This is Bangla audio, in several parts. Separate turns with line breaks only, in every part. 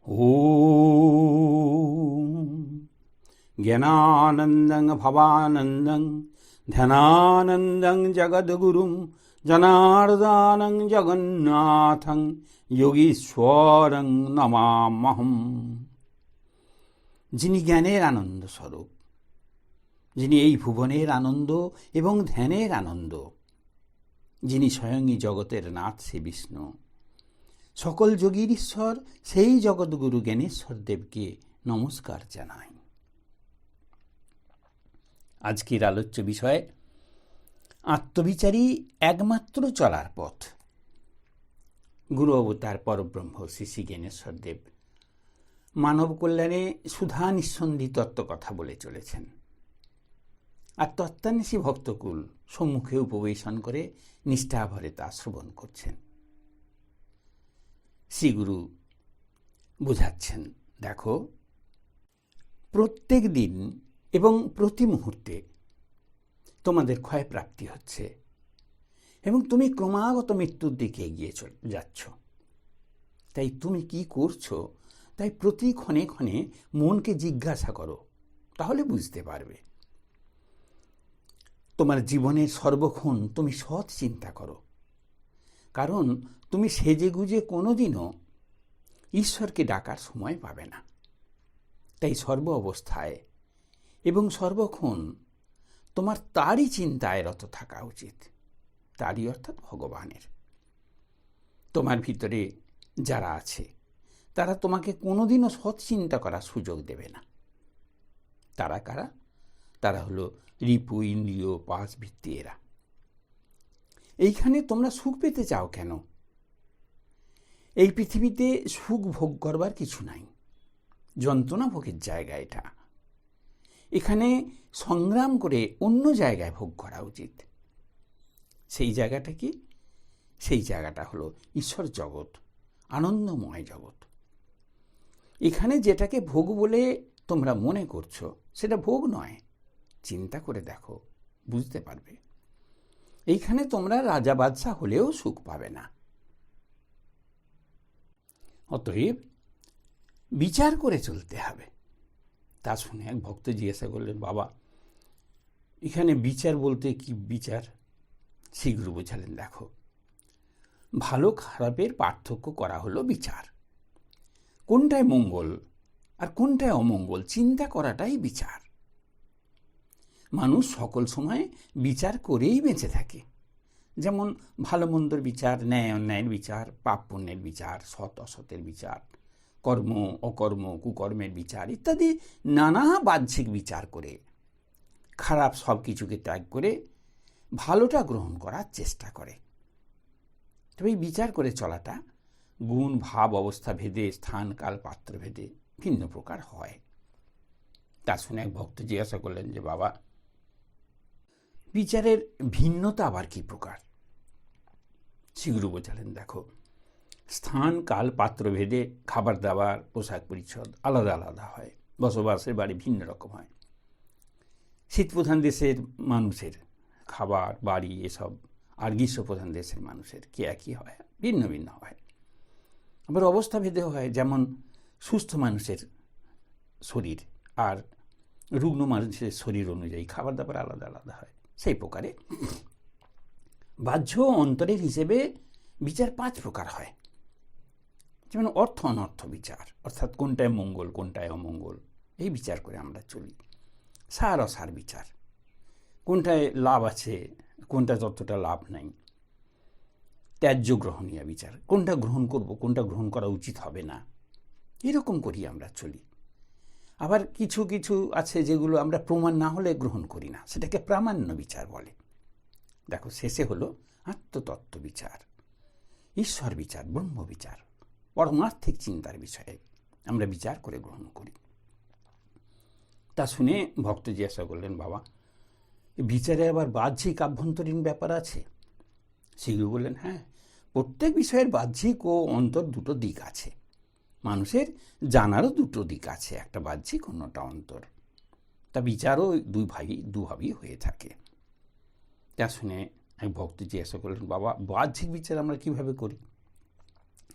ॐ ज्ञानानन्दं भवानन्दं ध्यानानन्दं जगद्गुरुं जनार्दनं जगन्नाथं योगीश्वरं नमाम्यहम्। যিনি জ্ঞানের আনন্দ স্বরূপ, যিনি এই ভুবনের আনন্দ এবং ধ্যানের আনন্দ, যিনি স্বয়ংই জগতের নাথ শ্রী বিষ্ণু, সকল যোগীর ঈশ্বর সেই জগৎগুরু জ্ঞানেশ্বর দেবকে নমস্কার জানাই। আজকের আলোচ্য বিষয় আত্মবিচারই একমাত্র চলার পথ। গুরু অবতার পরব্রহ্ম শ্রী শ্রী জ্ঞানেশ্বর দেব মানব কল্যাণে সুধা নিঃসন্ধি তত্ত্ব কথা বলে চলেছেন, আর তত্ত্বান্বেষী ভক্তকুল সম্মুখে উপবেশন করে নিষ্ঠাভরে তা শ্রবণ করছেন। শ্রীগুরু বোঝাচ্ছেন, দেখো, প্রত্যেক দিন এবং প্রতি মুহূর্তে তোমাদের ক্ষয়প্রাপ্তি হচ্ছে এবং তুমি ক্রমাগত মৃত্যুর দিকে এগিয়ে যাচ্ছ। তাই তুমি কি করছো তাই প্রতি ক্ষণে ক্ষণে মনকে জিজ্ঞাসা করো, তাহলে বুঝতে পারবে। তোমার জীবনের সর্বক্ষণ তুমি সৎ চিন্তা করো, কারণ তুমি সেজে গুজে কোনোদিনও ঈশ্বরকে ডাকার সময় পাবে না। তাই সর্ব অবস্থায় এবং সর্বক্ষণ তোমার তারই চিন্তায় রত থাকা উচিত, তারই অর্থাৎ ভগবানের। তোমার ভিতরে যারা আছে তারা তোমাকে কোনোদিনও সৎ চিন্তা করার সুযোগ দেবে না। তারা কারা? তারা হলো রিপু, ইন্দ্রিয়, পাশ ভিত্তি এরা। এইখানে তোমরা সুখ পেতে চাও কেন? এই পৃথিবীতে সুখ ভোগ করবার কিছু নাই, যন্ত্রণা ভোগের জায়গা এটা। এখানে সংগ্রাম করে অন্য জায়গায় ভোগ করা উচিত। সেই জায়গাটা কি? সেই জায়গাটা হলো ঈশ্বর জগৎ, আনন্দময় জগৎ। এখানে যেটাকে ভোগ বলে তোমরা মনে করছো সেটা ভোগ নয়। চিন্তা করে দেখো, বুঝতে পারবে। এইখানে তোমরা রাজা বাদশাহ হলেও সুখ পাবে না। অতএব বিচার করে চলতে হবে। তা শুনে এক ভক্ত জিজ্ঞাসা করলেন, বাবা, এখানে বিচার বলতে কি বিচার? শ্রীগুরু বোঝালেন, দেখো, ভালো খারাপের পার্থক্য করা হলো বিচার। কোনটায় মঙ্গল আর কোনটায় অমঙ্গল চিন্তা করাটাই বিচার। মানুষ সকল সময় বিচার করেই বেঁচে থাকে। যেমন ভালো মন্দর বিচার, ন্যায় অন্যায়ের বিচার, পাপ পুণ্যের বিচার, সৎ অসতের বিচার, কর্ম অকর্ম, কুকর্মের বিচার ইত্যাদি নানা বাহ্যিক বিচার করে খারাপ সব কিছুকে ত্যাগ করে ভালোটা গ্রহণ করার চেষ্টা করে। তবে এই বিচার করে চলাটা গুণ ভাব অবস্থা ভেদে, স্থান কাল পাত্র ভেদে ভিন্ন প্রকার হয়। তা শুনে এক ভক্ত জিজ্ঞাসা করলেন যে, বাবা, বিচারের ভিন্নতা আবার কি প্রকার? শ্রীগুরু বোঝালেন, দেখো, স্থান কাল পাত্র ভেদে খাবার দাবার, পোশাক পরিচ্ছদ আলাদা আলাদা হয়, বসবাসের বাড়ি ভিন্ন রকম হয়। শীতপ্রধান দেশের মানুষের খাবার বাড়ি এসব আর গ্রীষ্মপ্রধান দেশের মানুষের কি একই হয়? ভিন্ন ভিন্ন হয়। আবার অবস্থা ভেদে হয়, যেমন সুস্থ মানুষের শরীর আর রুগ্ন মানুষের শরীর অনুযায়ী খাবার দাবার আলাদা আলাদা হয়। সেই প্রকারে বাহ্য অন্তরের হিসেবে বিচার 5 প্রকার হয়। যেমন অর্থ অনর্থ বিচার, অর্থাৎ কোনটায় মঙ্গল কোনটায় অমঙ্গল, এই বিচার করে আমরা চলি। সার অসার বিচার, কোনটায় লাভ আছে কোনটা যতটা লাভ নাই। ত্যায্য গ্রহণীয় বিচার, কোনটা গ্রহণ করব কোনটা গ্রহণ করা উচিত হবে না, এরকম করি আমরা চলি। আবার কিছু কিছু আছে যেগুলো আমরা প্রমাণ না হলে গ্রহণ করি না, সেটাকে প্রামাণ্য বিচার বলে। দেখো, শেষে হলো আত্মতত্ত্ব বিচার, ঈশ্বর বিচার, ব্রহ্ম বিচার, পরমার্থিক চিন্তার বিষয়ে আমরা বিচার করে গ্রহণ করি। তা শুনে ভক্ত জিজ্ঞাসা করলেন, বাবা, বিচারে আবার বাহ্যিক আভ্যন্তরীণ ব্যাপার আছে? শ্রীগুরু বললেন, হ্যাঁ, প্রত্যেক বিষয়ের বাহ্যিক ও অন্তর দুটো দিক আছে। মানুষের জানারও দুটো দিক আছে, একটা বাহ্যিক অন্যটা অন্তর। তা বিচারও দুভাবেই হয়ে থাকে। তা শুনে এক ভক্ত জিজ্ঞাসা করলেন, বাবা, বাহ্যিক বিচার আমরা কিভাবে করি?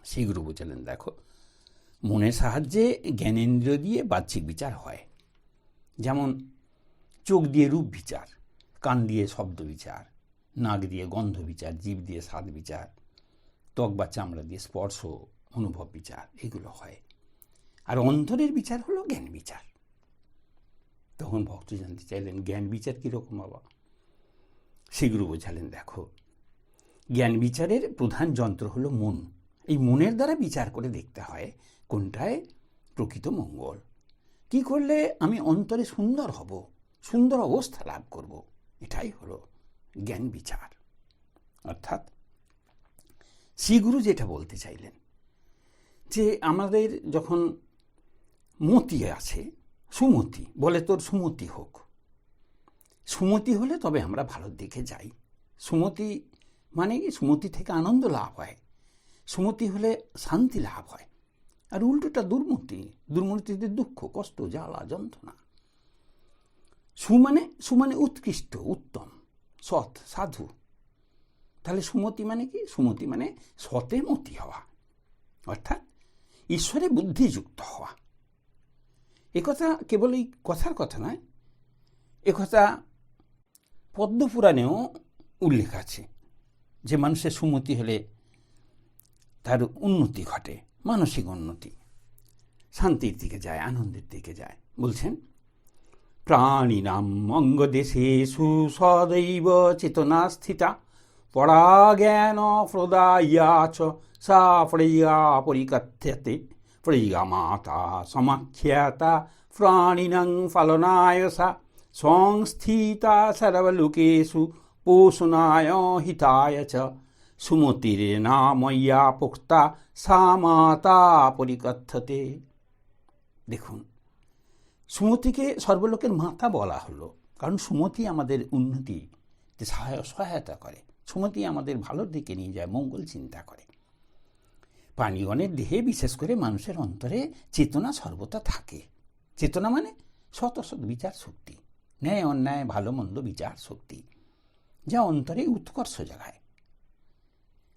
শ্রীগুরু বোঝালেন, দেখো, মনের সাহায্যে জ্ঞানেন্দ্রিয় দিয়ে বাহ্যিক বিচার হয়। যেমন চোখ দিয়ে রূপ বিচার, কান দিয়ে শব্দ বিচার, নাক দিয়ে গন্ধ বিচার, জিভ দিয়ে স্বাদ বিচার, ত্বক বা চামড়া দিয়ে স্পর্শ অনুভব বিচার, এগুলো হয়। আর অন্তরের বিচার হলো জ্ঞান বিচার। তখন ভক্ত জানতে চাইলেন, জ্ঞান বিচার কীরকম বাবা? শ্রীগুরু বোঝালেন, দেখো, জ্ঞান বিচারের প্রধান যন্ত্র হলো মন। এই মনের দ্বারা বিচার করে দেখতে হয় কোনটায় প্রকৃত মঙ্গল, কি করলে আমি অন্তরে সুন্দর হব, সুন্দর অবস্থা লাভ করব। এটাই হলো জ্ঞান বিচার। অর্থাৎ শ্রীগুরু যেটা বলতে চাইলেন যে আমাদের যখন মতি আছে, সুমতি বলে তোর সুমতি হোক, সুমতি হলে তবে আমরা ভালোর দিকে যাই। সুমতি মানে কি? সুমতি থেকে আনন্দ লাভ হয়, সুমতি হলে শান্তি লাভ হয়। আর উল্টোটা দুর্মতি, দুর্মতিতে দুঃখ, কষ্ট, জ্বালা, যন্ত্রণা। সুমানে উৎকৃষ্ট, উত্তম, সৎ, সাধু। তাহলে সুমতি মানে কি? সুমতি মানে সতে মতি হওয়া, অর্থাৎ ঈশ্বরে বুদ্ধিযুক্ত হওয়া। একথা কেবল এই কথার কথা নয়, একথা পদ্মপুরাণেও উল্লেখ আছে যে মানুষের সুমতি হলে তার উন্নতি ঘটে, মানসিক উন্নতি, শান্তির দিকে যায়, আনন্দের দিকে যায়। বলছেন, প্রাণিনাম অঙ্গদেশেষু সদৈব চেতনা স্থিতা পরাজ্ঞান প্রদায়া চ সা প্রজ্ঞা পরিকথ্যতে প্রজ্ঞা মাতা সমাখ্যাতা প্রাণিনাং ফলনায় সা সংস্থিতা সর্বলোকেষু পোষণায় হিতায় চ সুমতির নাময়া পোক্তা সা মাতা পরিকথ্যতে। দেখুন, সুমতিকে সর্বলোকের মাতা বলা হলো কারণ সুমতি আমাদের উন্নতিতে সহায়তা করে, সুমতি আমাদের ভালোর দিকে নিয়ে যায়, মঙ্গল চিন্তা করে। প্রাণীগণের দেহে, বিশেষ করে মানুষের অন্তরে চেতনা সর্বদা থাকে। চেতনা মানে সৎ অসৎ বিচার শক্তি, ন্যায় অন্যায়, ভালো মন্দ বিচার শক্তি, যা অন্তরে উৎকর্ষ জাগায়,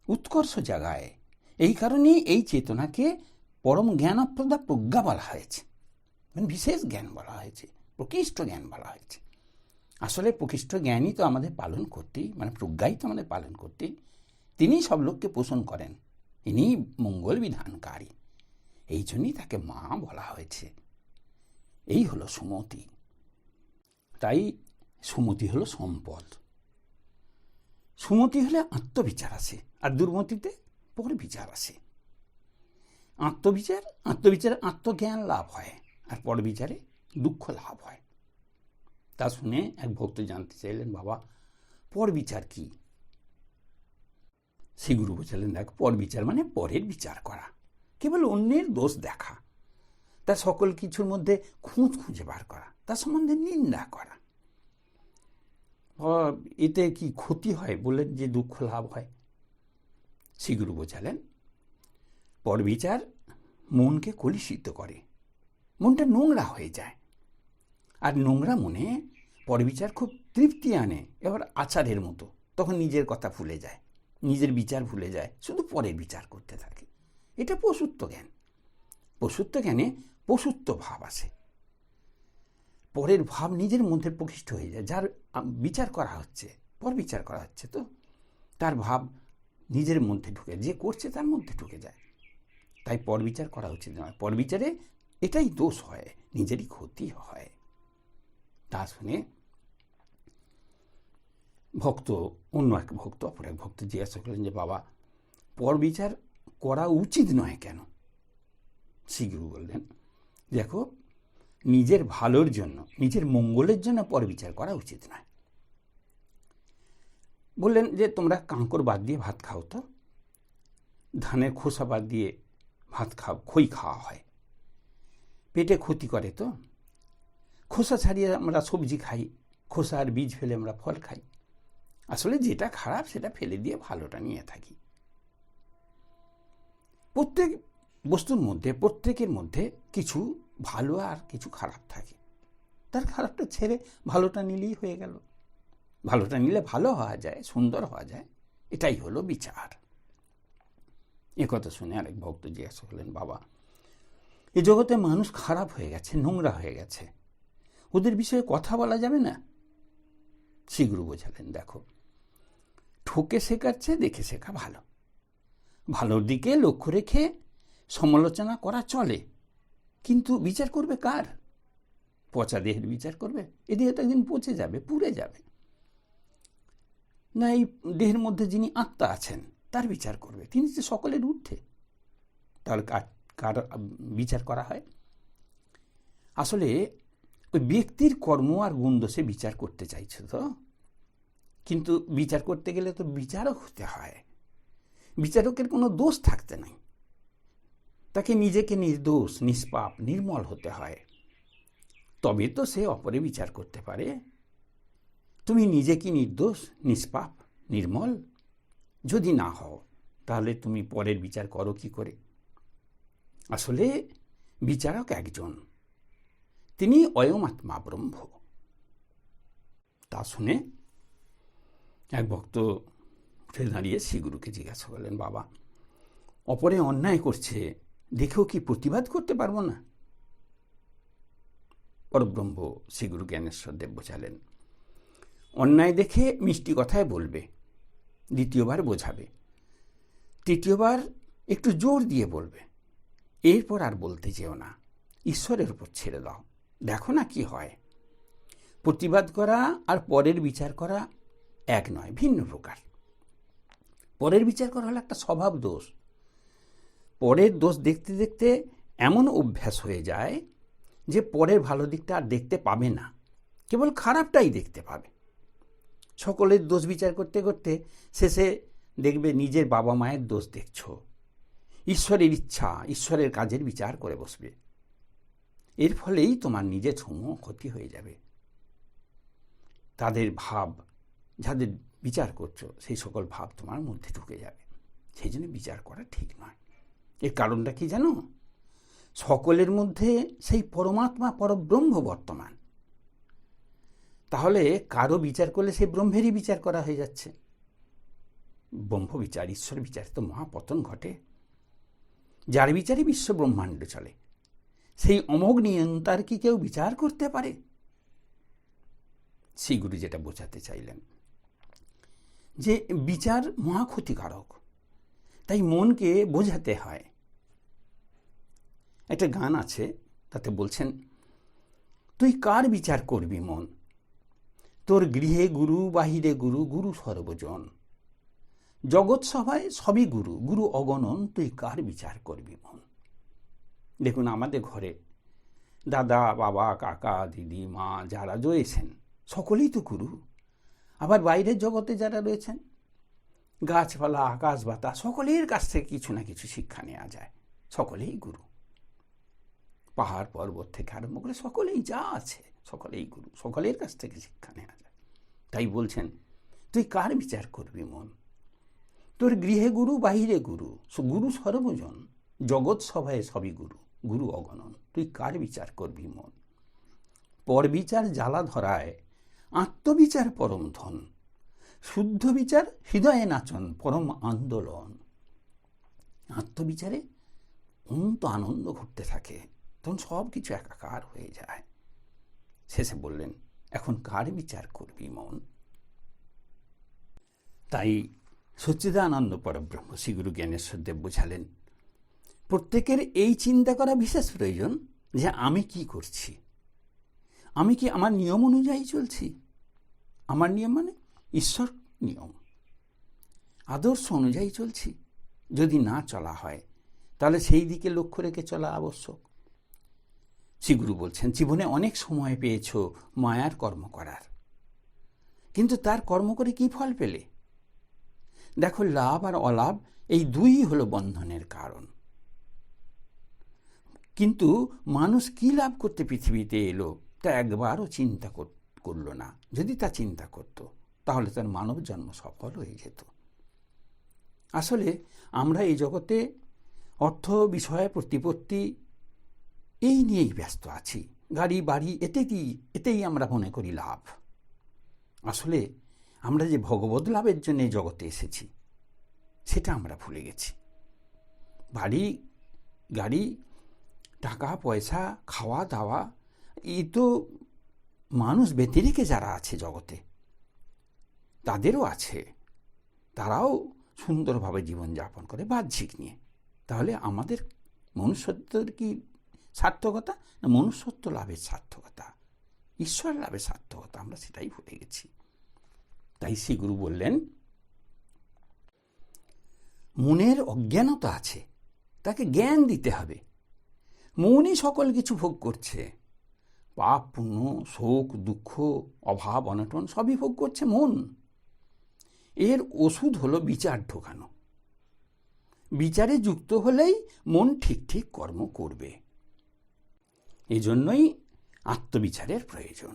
উৎকর্ষ জাগায়। এই কারণেই এই চেতনাকে পরম জ্ঞানপ্রদা প্রজ্ঞা বলা হয়েছে, মানে বিশেষ জ্ঞান বলা হয়েছে, প্রকৃষ্ট জ্ঞান বলা হয়েছে। আসলে প্রকৃষ্ট জ্ঞানই তো আমাদের পালন করতেই, মানে প্রজ্ঞাই তো আমাদের পালন করতেই, তিনিই সব লোককে পোষণ করেন, ইনি মঙ্গল বিধানকারী। এই জন্যই তাকে মা বলা হয়েছে। এই হলো সুমতি। তাই সুমতি হলো সম্পদ। সুমতি হলে আত্মবিচার আসে, আর দুর্মতিতে পর বিচার আসে। আত্মবিচারে আত্মজ্ঞান লাভ হয়, আর পর বিচারে দুঃখ লাভ হয়। তা শুনে এক ভক্ত জানতে চাইলেন, বাবা পর বিচার কি? শ্রীগুরু বলছিলেন, দেখ, পর বিচার মানে পরের বিচার করা, কেবল অন্যের দোষ দেখা, তার সকল কিছুর মধ্যে খুঁজে বার করা, তার সম্বন্ধে নিন্দা করা। এতে কি ক্ষতি হয় বললেন যে দুঃখ লাভ হয়? শ্রীগুরু বোঝালেন, পর বিচার মনকে কলুষিত করে, মনটা নোংরা হয়ে যায়। আর নোংরা মনে পরবিচার খুব তৃপ্তি আনে, এবার আচারের মতো। তখন নিজের কথা ভুলে যায়, নিজের বিচার ভুলে যায়, শুধু পরের বিচার করতে থাকে। এটা পশুত্ব জ্ঞান। পশুত্ব জ্ঞানে পশুত্ব ভাব আসে, পরের ভাব নিজের মধ্যে প্রকৃষ্ট হয়ে যায়। যার বিচার করা হচ্ছে, পর বিচার করা হচ্ছে, তো তার ভাব নিজের মধ্যে ঢুকে, যে করছে তার মধ্যে ঢুকে যায়। তাই পর বিচার করা উচিত নয়। পর বিচারে এটাই দোষ হয়, নিজেরই ক্ষতি হয়। তা শুনে ভক্ত, অন্য এক ভক্ত, অপর এক ভক্ত জিজ্ঞাসা করলেন যে, বাবা পর বিচার করা উচিত নয় কেন? শ্রীগুরু বললেন, দেখো, নিজের ভালোর জন্য, নিজের মঙ্গলের জন্য পর বিচার করা উচিত নয়। বললেন যে, তোমরা কাঁকড় বাদ দিয়ে ভাত খাও, তো ধানের খোসা বাদ দিয়ে ভাত খাও, খই খাওয়া হয়, পেটে ক্ষতি করে। তো খোসা ছাড়িয়ে আমরা সবজি খাই, খোসা আর বীজ ফেলে আমরা ফল খাই। আসলে যেটা খারাপ সেটা ফেলে দিয়ে ভালোটা নিয়ে থাকি। প্রত্যেক বস্তুর মধ্যে, প্রত্যেকের মধ্যে কিছু ভালো আর কিছু খারাপ থাকে। তার খারাপটা ছেড়ে ভালোটা নিলেই হয়ে গেল। ভালোটা নিলে ভালো হওয়া যায়, সুন্দর হওয়া যায়। এটাই হলো বিচার। একথা শুনে আরেক ভক্ত জিজ্ঞাসা করলেন, বাবা এ জগতে মানুষ খারাপ হয়ে গেছে, নোংরা হয়ে গেছে, ওদের বিষয়ে কথা বলা যাবে না। শ্রীগুরু বোঝালেন, দেখো, ঠকে শেখার চেয়ে দেখে শেখা ভালো। ভালোর দিকে লক্ষ্য রেখে সমালোচনা করা চলে, কিন্তু বিচার করবে কার? পচা দেহের বিচার করবে? এ দেহ তো একদিন পচে যাবে, পুড়ে যাবে। না, এই দেহের মধ্যে যিনি আত্মা আছেন তার বিচার করবে, তিনি যে সকলের ঊর্ধ্বে। তাহলে কার বিচার করা হয়? আসলে ওই ব্যক্তির কর্ম আর গুণ দোষে বিচার করতে চাইছে তো, কিন্তু বিচার করতে গেলে তো বিচারক হতে হয়। বিচারকের কোনো দোষ থাকতে নাই, তাকে নিজেকে নির্দোষ, নিষ্পাপ, নির্মল হতে হয়, তবে তো সে অপরে বিচার করতে পারে। তুমি নিজে কি নির্দোষ, নিষ্পাপ, নির্মল? যদি না হও, তাহলে তুমি পরের বিচার করো কি করে? আসলে বিচারক একজন, তিনি অয়মাত্মা ব্রহ্ম। তা শুনে এক ভক্ত উঠে দাঁড়িয়ে শ্রীগুরুকে জিজ্ঞাসা করলেন, বাবা, অপরে অন্যায় করছে দেখেও কি প্রতিবাদ করতে পারবো না? পরব্রহ্ম শ্রীগুরু জ্ঞানেশ্বর দেব বোঝালেন, অন্যায় দেখে মিষ্টি কথায় বলবে, দ্বিতীয়বার বোঝাবে, তৃতীয়বার একটু জোর দিয়ে বলবে, এরপর আর বলতে যেও না, ঈশ্বরের উপর ছেড়ে দাও, দেখো না কি হয়। প্রতিবাদ করা আর পরের বিচার করা এক নয়, ভিন্ন প্রকার। পরের বিচার করা হলো একটা স্বভাব দোষ। পরের দোষ দেখতে দেখতে এমন অভ্যাস হয়ে যায় যে পরের ভালো দিকটা আর দেখতে পাবে না, কেবল খারাপটাই দেখতে পাবে। সকলের দোষ বিচার করতে করতে শেষে দেখবে নিজের বাবা মায়ের দোষ দেখছ, ঈশ্বরের ইচ্ছা, ঈশ্বরের কাজের বিচার করে বসবে। এর ফলেই তোমার নিজের সমূহ ক্ষতি হয়ে যাবে। তাদের ভাব, যাদের বিচার করছো, সেই সকল ভাব তোমার মধ্যে ঢুকে যাবে। সেই জন্য বিচার করা ঠিক নয়। এর কারণটা কি জানো? সকলের মধ্যে সেই পরমাত্মা, পরব্রহ্ম বর্তমান। তাহলে কারো বিচার করলে সেই ব্রহ্মেরই বিচার করা হয়ে যাচ্ছে। ব্রহ্ম বিচার, ঈশ্বর বিচার তো মহাপতন ঘটে। যার বিচারে বিশ্ব ব্রহ্মাণ্ড চলে, সেই অমোঘ নিয়ন্তার কি কেউ বিচার করতে পারে? শ্রীগুরু যেটা বোঝাতে চাইলেন যে বিচার মহা ক্ষতিকারক, তাই মনকে বোঝাতে হয়। একটা গান আছে, তাতে বলছেন, তুই কার বিচার করবি মন, তোর গৃহে গুরু, বাহিরে গুরু, গুরু সর্বজন, জগৎ সভায় সবই গুরু, গুরু অগণন, তুই কার বিচার করবি মন। দেখুন, আমাদের ঘরে দাদা, বাবা, কাকা, দিদি, মা যারা রয়েছেন, সকলেই তো গুরু। আবার বাইরের জগতে যারা রয়েছেন, গাছপালা, আকাশ বাতাস, সকলের কাছ থেকে কিছু না কিছু শিক্ষা নেওয়া যায়। সকলেই গুরু। পাহাড় পর্বত থেকে আরম্ভ করে সকলেই যা আছে, সকলেই গুরু, সকলের কাছ থেকে শিক্ষা নেওয়া যায়। তাই বলছেন, তুই কার বিচার করবি মন, তোর গৃহে গুরু, বাহিরে গুরু, গুরু সর্বজন, জগৎ সভায় সবই গুরু, গুরু অগণন, তুই কার বিচার করবি মন। পর বিচার জ্বালা ধরায়, আত্মবিচার পরম ধন, শুদ্ধ বিচার হৃদয়ে নাচন, পরম আন্দোলন। আত্মবিচারে অনন্ত আনন্দ ঘটতে থাকে, তখন সব কিছু একাকার হয়ে যায়। শেষে বললেন, এখন কার বিচার করবি মন। তাই সচ্চিদানন্দ পরব্রহ্ম শ্রীগুরু জ্ঞানেশ্বর দেব বোঝালেন, প্রত্যেকের এই চিন্তা করা বিশেষ প্রয়োজন যে আমি কি করছি, আমি কি আমার নিয়ম অনুযায়ী চলছি। আমার নিয়ম মানে ঈশ্বর নিয়ম, আদর্শ অনুযায়ী চলছি। যদি না চলা হয়, তাহলে সেই দিকে লক্ষ্য রেখে চলা আবশ্যক। শ্রীগুরু বলছেন, জীবনে অনেক সময় পেয়েছ মায়ার কর্ম করার, কিন্তু তার কর্ম করে কি ফল পেলে? দেখো, লাভ আর অলাভ এই দুই হলো বন্ধনের কারণ। কিন্তু মানুষ কি লাভ করতে পৃথিবীতে এলো তা একবারও চিন্তা করল না। যদি তা চিন্তা করত, তাহলে তার মানব জন্ম সফল হয়ে যেত। আসলে আমরা এই জগতে অর্থ, বিষয়, প্রতিপত্তি এই নিয়েই ব্যস্ত আছি। গাড়ি, বাড়ি, এতেই আমরা মনে করি লাভ। আসলে আমরা যে ভগবত লাভের জন্য এই জগতে এসেছি, সেটা আমরা ভুলে গেছি। বাড়ি, গাড়ি, টাকা পয়সা, খাওয়া দাওয়া, এই তো মানুষ ব্যতিরেকে যারা আছে জগতে তাদেরও আছে, তারাও সুন্দরভাবে জীবনযাপন করে বাহ্যিক নিয়ে। তাহলে আমাদের মনুষ্যত্বের কি সার্থকতা? না মনুষ্যত্ব লাভের সার্থকতা, ঈশ্বর লাভের সার্থকতা, আমরা সেটাই ভুলে গেছি। তাই শ্রী গুরু বললেন, মনের অজ্ঞানতা আছে, তাকে জ্ঞান দিতে হবে। মনই সকল কিছু ভোগ করছে, পাপ পুণ্য, শোক দুঃখ, অভাব অনটন সবই ভোগ করছে মন। এর ওষুধ হলো বিচার ঢোকানো। বিচারে যুক্ত হলেই মন ঠিক ঠিক কর্ম করবে। এজন্যই আত্মবিচারের প্রয়োজন।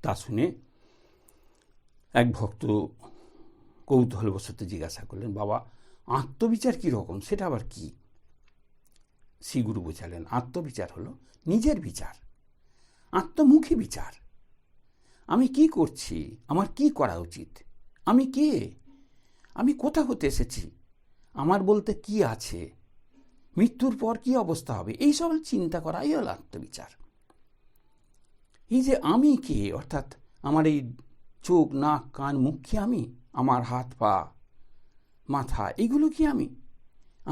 তা শুনে এক ভক্ত কৌতূহলবশত জিজ্ঞাসা করলেন, বাবা আত্মবিচার কীরকম, সেটা আবার কি? শ্রীগুরু বোঝালেন, আত্মবিচার হলো নিজের বিচার, আত্মমুখী বিচার। আমি কি করছি, আমার কি করা উচিত, আমি কে, আমি কোথা হতে এসেছি, আমার বলতে কি আছে, মৃত্যুর পর কি অবস্থা হবে, এইসব চিন্তা করাই হল আত্মবিচার। এই যে আমি কে, অর্থাৎ আমার এই চোখ নাক কান মুখ কি আমি, আমার হাত পা মাথা এগুলো কি আমি,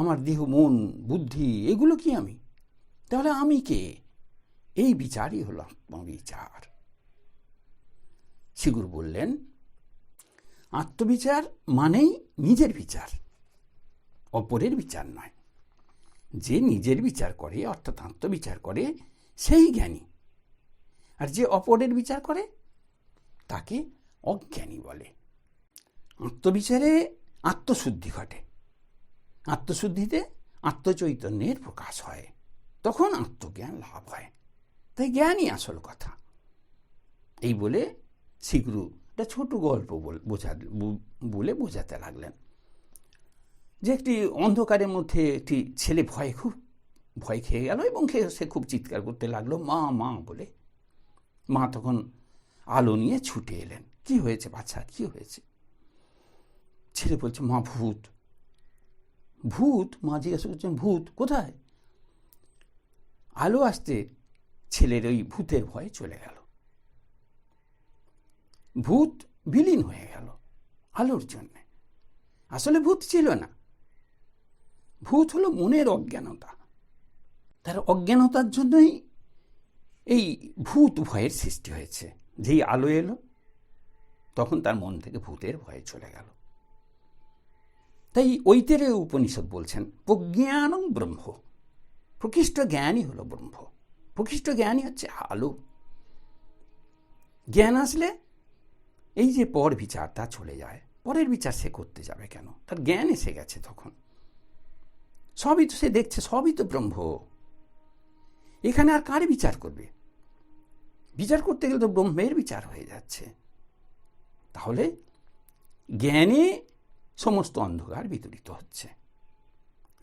আমার দেহ মন বুদ্ধি এগুলো কি আমি, তাহলে আমি কে? এই বিচারই হল আত্মবিচার। শ্রীগুরু বললেন, আত্মবিচার মানেই নিজের বিচার, অপরের বিচার নয়। যে নিজের বিচার করে অর্থাৎ আত্মবিচার করে সেই জ্ঞানী, আর যে অপরের বিচার করে তাকে অজ্ঞানী বলে। আত্মবিচারে আত্মশুদ্ধি ঘটে, আত্মশুদ্ধিতে আত্মচৈতন্যের প্রকাশ হয়, তখন আত্মজ্ঞান লাভ হয়। তাই জ্ঞানই আসল কথা। এই বলে শ্রীগুরু একটা ছোট গল্প বলে বোঝাতে লাগলেন যে একটি অন্ধকারের মধ্যে একটি ছেলে ভয় খেয়ে গেল এবং সে খুব চিৎকার করতে লাগলো, মা মা বলে। মা তখন আলো নিয়ে ছুটে এলেন। কি হয়েছে বাচ্চা, কি হয়েছে? ছেলে বলছে, মা ভূত। ভূত? মা জিজ্ঞাসা করছেন, ভূত কোথায়? আলো আসতে ছেলের ওই ভূতের ভয় চলে গেল, ভূত বিলীন হয়ে গেল আলোর জন্য। আসলে ভূত ছিল না, ভূত হলো মনের অজ্ঞানতা। তার অজ্ঞানতার জন্যই এই ভূত ভয়ের সৃষ্টি হয়েছে। যেই আলো এলো তখন তার মন থেকে ভূতের ভয় চলে গেল। তাই ঐতেরেয় উপনিষদ বলছেন, প্রজ্ঞানং ব্রহ্ম, প্রকৃষ্ট জ্ঞানই হলো ব্রহ্ম, প্রকৃষ্ট জ্ঞানই হচ্ছে আলো। জ্ঞান আসলে এই যে পর বিচার তা চলে যায়। পরের বিচার সে করতে যাবে কেন? তার জ্ঞান এসে গেছে, তখন সবই তো সে দেখছে, সবই তো ব্রহ্ম। এখানে আর কার বিচার করবে? বিচার করতে গেলে তো ব্রহ্মের বিচার হয়ে যাচ্ছে। তাহলে জ্ঞানে সমস্ত অন্ধকার বিতরিত হচ্ছে।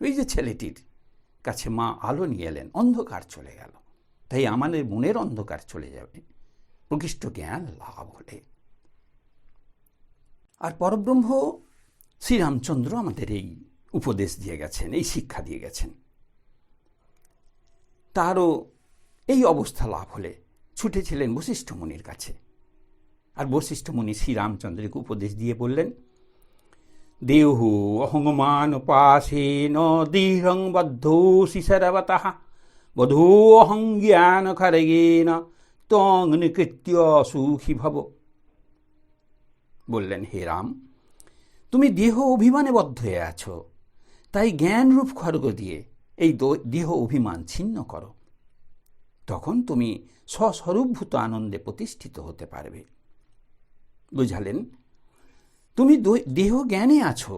ওই যে ছেলেটির কাছে মা আলো নিয়ে এলেন, অন্ধকার চলে গেল। তাই আমাদের মনের অন্ধকার চলে যাবে প্রকৃষ্ট জ্ঞান লাভ হলে। আর পরব্রহ্ম শ্রীরামচন্দ্র আমাদের এই উপদেশ দিয়ে গেছেন, এই শিক্ষা দিয়ে গেছেন। তারও এই অবস্থা লাভ হলে ছুটেছিলেন বশিষ্ঠ মুনির কাছে। আর বশিষ্ঠ মুনি শ্রীরামচন্দ্রকে উপদেশ দিয়ে বললেন, দেহ অহংমান পাশেন দৃঢ়ং বদ্ধো শিশরবতঃ বধোহং জ্ঞান খড়গেন তং নিকৃত্য সুখী ভব। বললেন, হে রাম, তুমি দেহ অভিমানে বদ্ধ হয়ে আছো, তাই জ্ঞানরূপ খড়গ দিয়ে এই দেহ অভিমান ছিন্ন করো, তখন তুমি স্বস্বরূপভূত আনন্দে প্রতিষ্ঠিত হতে পারবে। বুঝালেন, তুমি দেহ জ্ঞানে আছো,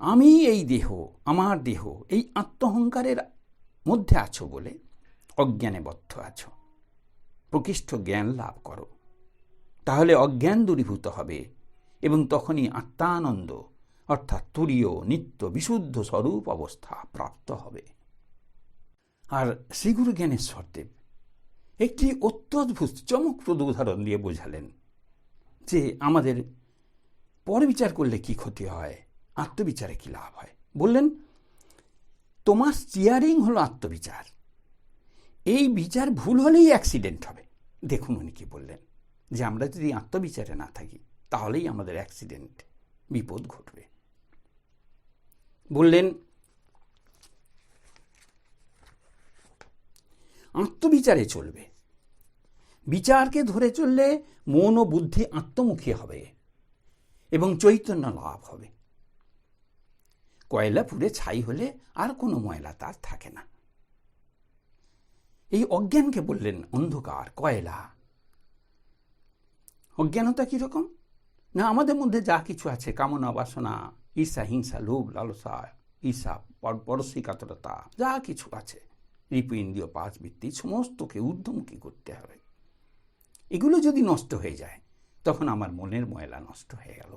আমি এই দেহ, আমার দেহ, এই আত্মহংকারের মধ্যে আছো বলে অজ্ঞানে বদ্ধ আছো। প্রকৃষ্ট জ্ঞান লাভ করো, তাহলে অজ্ঞান দূরীভূত হবে এবং তখনই আত্মানন্দ অর্থাৎ তুরীয় নিত্য বিশুদ্ধ স্বরূপ অবস্থা প্রাপ্ত হবে। আর শ্রীগুরু জ্ঞানেশ্বরদেব একটি অত্যদ্ভুত চমকপ্রদ উদাহরণ দিয়ে বোঝালেন যে আমাদের পর বিচার করলে কি ক্ষতি হয়, আত্মবিচারে কি লাভ হয়। বললেন, তোমার স্টিয়ারিং হলো আত্মবিচার। এই বিচার ভুল হলেই অ্যাক্সিডেন্ট হবে। দেখুন উনি কি বললেন, যে আমরা যদি আত্মবিচারে না থাকি তাহলেই আমাদের অ্যাক্সিডেন্ট, বিপদ ঘটবে। বললেন আত্মবিচারে চলবে, বিচারকে ধরে চললে মন ও বুদ্ধি আত্মমুখী হবে এবং চৈতন্য লাভ হবে। কয়লা পুড়ে ছাই হলে আর কোনো ময়লা তার থাকে না। এই অজ্ঞানকে বললেন অন্ধকার, কয়লা। অজ্ঞানতা কিরকম না, আমাদের মধ্যে যা কিছু আছে, কামনা, বাসনা, ঈর্ষা, হিংসা, লোভ, লালসা, ঈর্ষা, পরশ্রীকাতরতা, যা কিছু আছে, রিপু ইন্দ্রিয়, পাঁচ বৃত্তি, সমস্তকে ঊর্ধ্বমুখী করতে হবে। এগুলো যদি নষ্ট হয়ে যায় তখন আমার মনের ময়লা নষ্ট হয়ে গেল,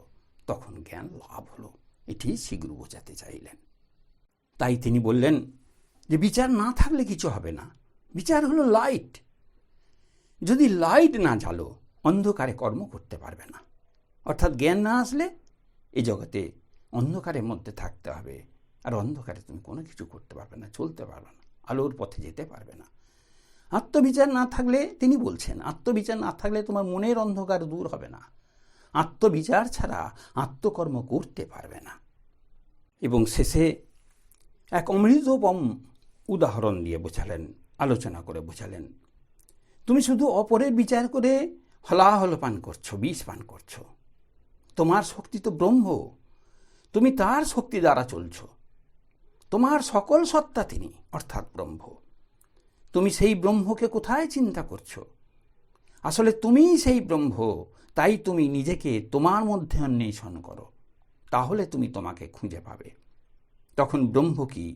তখন জ্ঞান লাভ হলো। এটি শ্রীগুরু বোঝাতে চাইলেন। তাই তিনি বললেন যে বিচার না থাকলে কিছু হবে না। বিচার হলো লাইট। যদি লাইট না জ্বালো অন্ধকারে কর্ম করতে পারবে না। অর্থাৎ জ্ঞান না আসলে এই জগতে অন্ধকারের মধ্যে থাকতে হবে, আর অন্ধকারে তুমি কোনো কিছু করতে পারবে না, চলতে পারবে না, আলোর পথে যেতে পারবে না। আত্মবিচার না থাকলে, তিনি বলছেন, আত্মবিচার না থাকলে তোমার মনের অন্ধকার দূর হবে না। আত্মবিচার ছাড়া আত্মকর্ম করতে পারবে না। এবং শেষে এক অমৃতোপম উদাহরণ দিয়ে বোঝালেন, আলোচনা করে বোঝালেন, তুমি শুধু অপরের বিচার করে হলাহল পান করছো, বিষ পান করছো। তোমার শক্তি তো ব্রহ্ম, তুমি তার শক্তি দ্বারা চলছ। তোমার সকল সত্তা তিনি, অর্থাৎ ব্রহ্ম। তুমি সেই ব্রহ্মকে কোথায় চিন্তা করছো? আসলে তুমিই সেই ব্রহ্ম। তাই তুমি নিজেকে তোমার মধ্যে অন্বেষণ করো, তাহলে তুমি তোমাকে খুঁজে পাবে। তখন ব্রহ্ম কি,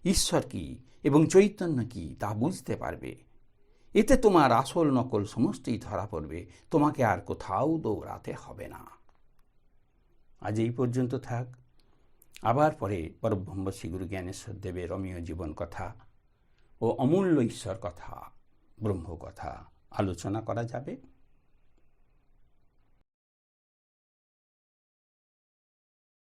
ঈশ্বর কি এবং চৈতন্য কি তা বুঝতে পারবে। এতে তোমার আসল নকল সমস্তই ধরা পড়বে, তোমাকে আর কোথাও দৌড়াতে হবে না। আজ এই পর্যন্ত থাক। আবার পরে পরব্রহ্ম শ্রী গুরু জ্ঞানেশ্বর দেবের রমণীয় জীবন কথা ও অমূল্য ঈশ্বর কথা, ব্রহ্ম কথা আলোচনা করা যাবে।